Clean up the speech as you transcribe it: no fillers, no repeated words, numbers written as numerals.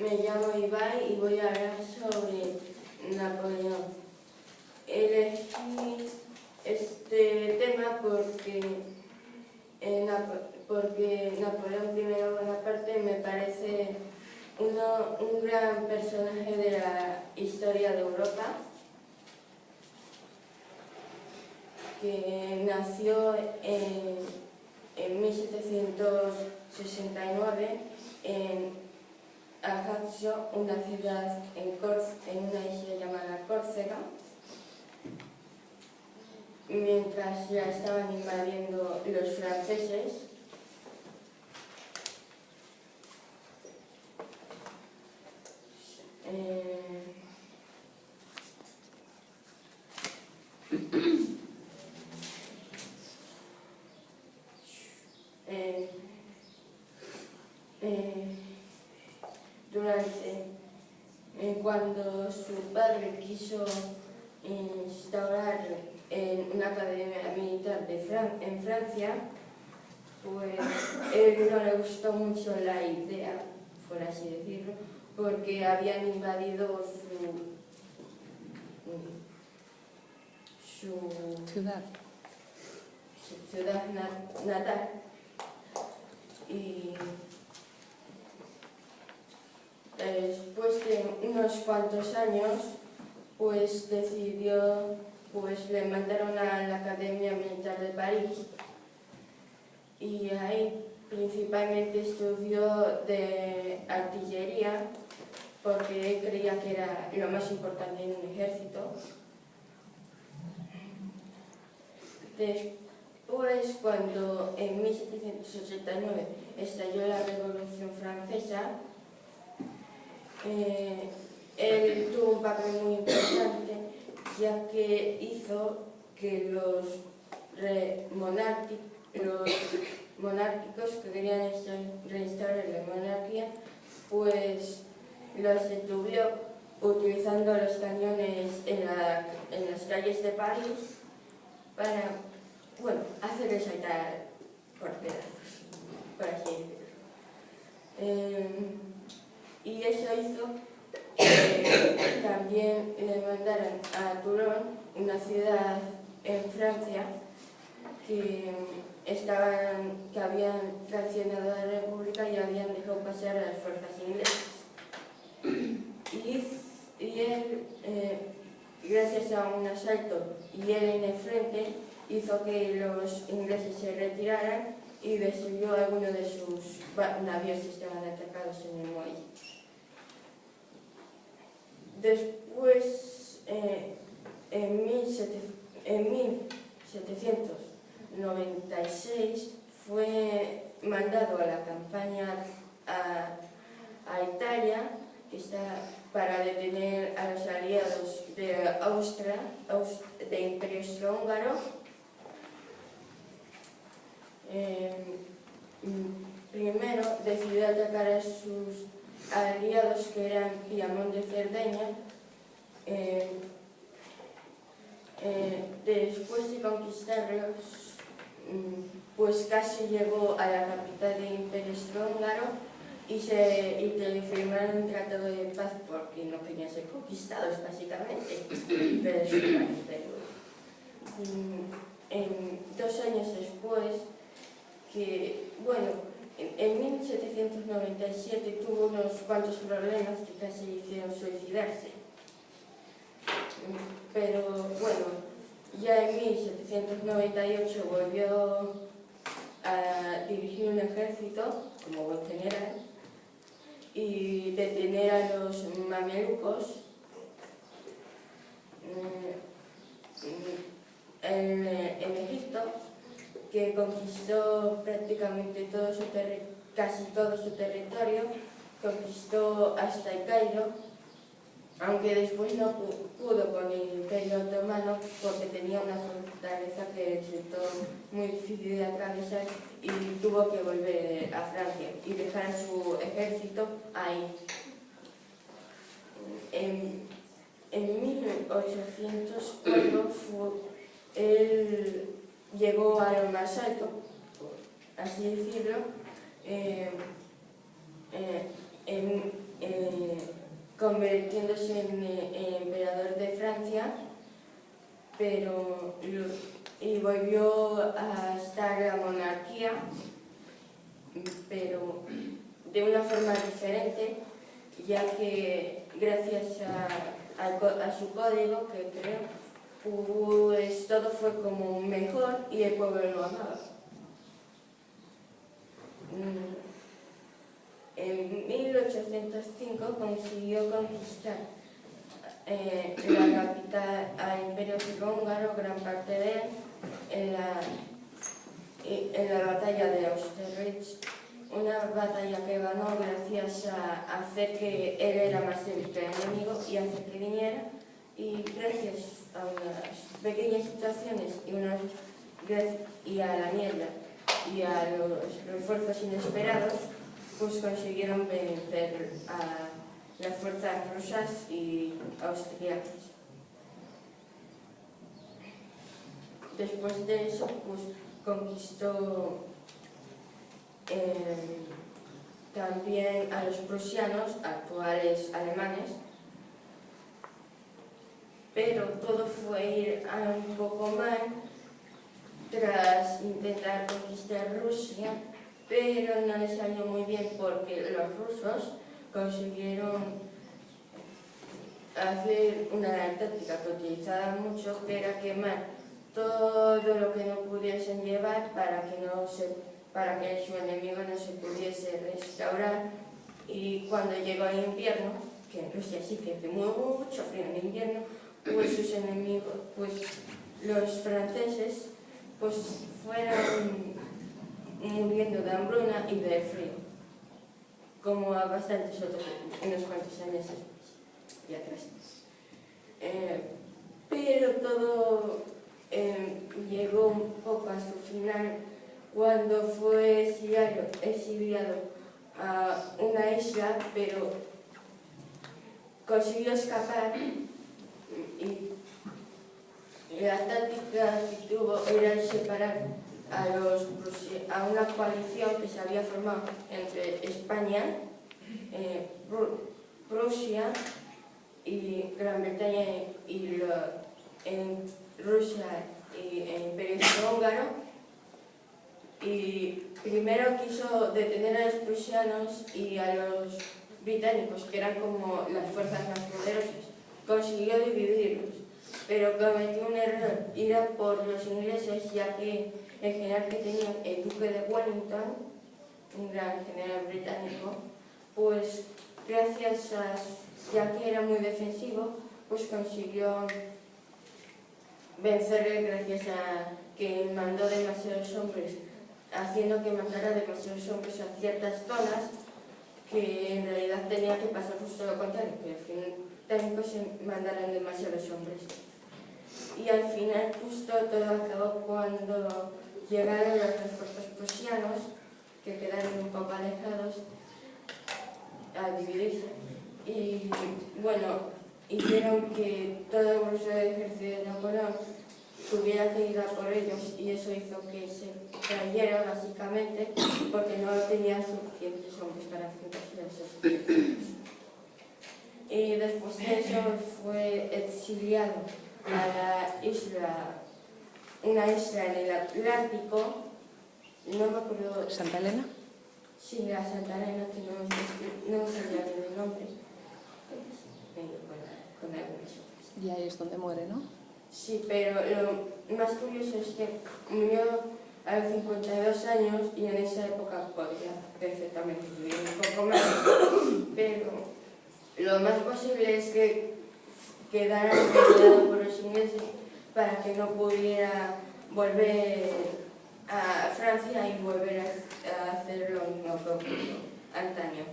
Me llamo Ibai y voy a hablar sobre Napoleón. Elegí este tema porque Napoleón I Bonaparte me parece un gran personaje de la historia de Europa, que nació en 1769 en Ajaccio, una ciudad en una isla llamada Córcega, mientras ya estaban invadiendo los franceses. Cuando su padre quiso instaurar una academia militar en Francia, pues él no le gustó mucho la idea, por así decirlo, porque habían invadido su ciudad natal, y después de unos cuantos años pues decidió, le mandaron a la Academia Militar de París, y ahí principalmente estudió de artillería porque él creía que era lo más importante en un ejército. Después, cuando en 1789 estalló la Revolución Francesa, él tuvo un papel muy importante, ya que hizo que los monárquicos que querían restaurar la monarquía, pues los detuvo utilizando los cañones en las calles de París para, hacerles saltar por pedazos, por así decirlo. Y eso hizo que también le mandaran a Toulon, una ciudad en Francia que habían traicionado a la República y habían dejado pasar a las fuerzas inglesas. Y él, gracias a un asalto y él en el frente, hizo que los ingleses se retiraran y destruyó algunos de sus navíos que estaban atracados en el muelle. Después, en 1796, fue mandado a la campaña a Italia, para detener a los aliados de Austria, del Imperio Austrohúngaro. Primero decidió atacar a sus aliados, que eran Piamonte y Cerdeña. Después de conquistarlos, pues casi llegó a la capital del Imperio Austrohúngaro y firmaron un tratado de paz porque no querían ser conquistados, básicamente. Pero eso parece. 2 años después, en 1797 tuvo unos cuantos problemas que casi hicieron suicidarse. Pero ya en 1798 volvió a dirigir un ejército como buen general y detener a los mamelucos en Egipto, que conquistó prácticamente casi todo su territorio, conquistó hasta el Cairo, aunque después no pudo con el Imperio Otomano porque tenía una fortaleza que resultó muy difícil de atravesar y tuvo que volver a Francia y dejar su ejército ahí. En 1804 él llegó a lo más alto, así decirlo, en convirtiéndose en emperador de Francia, y volvió a estar la monarquía, pero de una forma diferente, ya que gracias a su código, que creo, pues todo fue como mejor y el pueblo lo amaba. En 1805 consiguió conquistar la capital al Imperio Austrohúngaro, gran parte de él, en la batalla de Austerlitz, una batalla que ganó gracias a hacer que él era más débil que el enemigo y hacer que viniera, y gracias a unas pequeñas situaciones y a la niebla y a los refuerzos inesperados, pues consiguieron vencer a las fuerzas rusas y austriacas. Después de eso, pues conquistó también a los prusianos, actuales alemanes, pero todo fue ir un poco mal tras intentar conquistar Rusia, pero no les salió muy bien porque los rusos consiguieron hacer una táctica que utilizaban mucho, que era quemar todo lo que no pudiesen llevar para que su enemigo no se pudiese restaurar. Y cuando llegó el invierno, que en Rusia sí que hace mucho frío en invierno, pues sus enemigos, pues los franceses, pues fueron muriendo de hambruna y de frío, como a bastantes otros, unos cuantos años después y atrás. Pero todo llegó un poco a su final cuando fue exiliado a una isla, pero consiguió escapar, y la táctica que tuvo era separar a una coalición que se había formado entre España, Prusia y Gran Bretaña en Rusia y el Imperio Austrohúngaro, y primero quiso detener a los prusianos y a los británicos, que eran como las fuerzas más poderosas. Consiguió dividirlos, pero cometió un error, ir a por los ingleses, ya que el general que tenía, el duque de Wellington, un gran general británico, pues gracias ya que era muy defensivo, pues consiguió vencerle gracias a que mandó demasiados hombres, haciendo que mandara demasiados hombres a ciertas zonas que en realidad tenía que pasar justo lo contrario, que al final también se mandaron demasiados hombres. Y al final justo todo acabó cuando llegaron los refuerzos prusianos, que quedaron un poco alejados, a dividirse. Y bueno, hicieron que todo el grueso del ejército de Napoleón tuviera que ir a por ellos, y eso hizo que se cayera básicamente porque no tenía suficientes hombres para enfrentarse a esos ejércitos. Y después de eso fue exiliado a una isla en el Atlántico, no me acuerdo. ¿Santa Elena? Sí, la Santa Elena, que no sabía bien el nombre, con algunas otras. Y ahí es donde muere, ¿no? Sí, pero lo más curioso es que murió a los 52 años y en esa época podría perfectamente vivir un poco más, pero lo más posible es que quedara envenenado por los ingleses para que no pudiera volver a Francia y volver a hacer lo mismo que ocurrió antaño.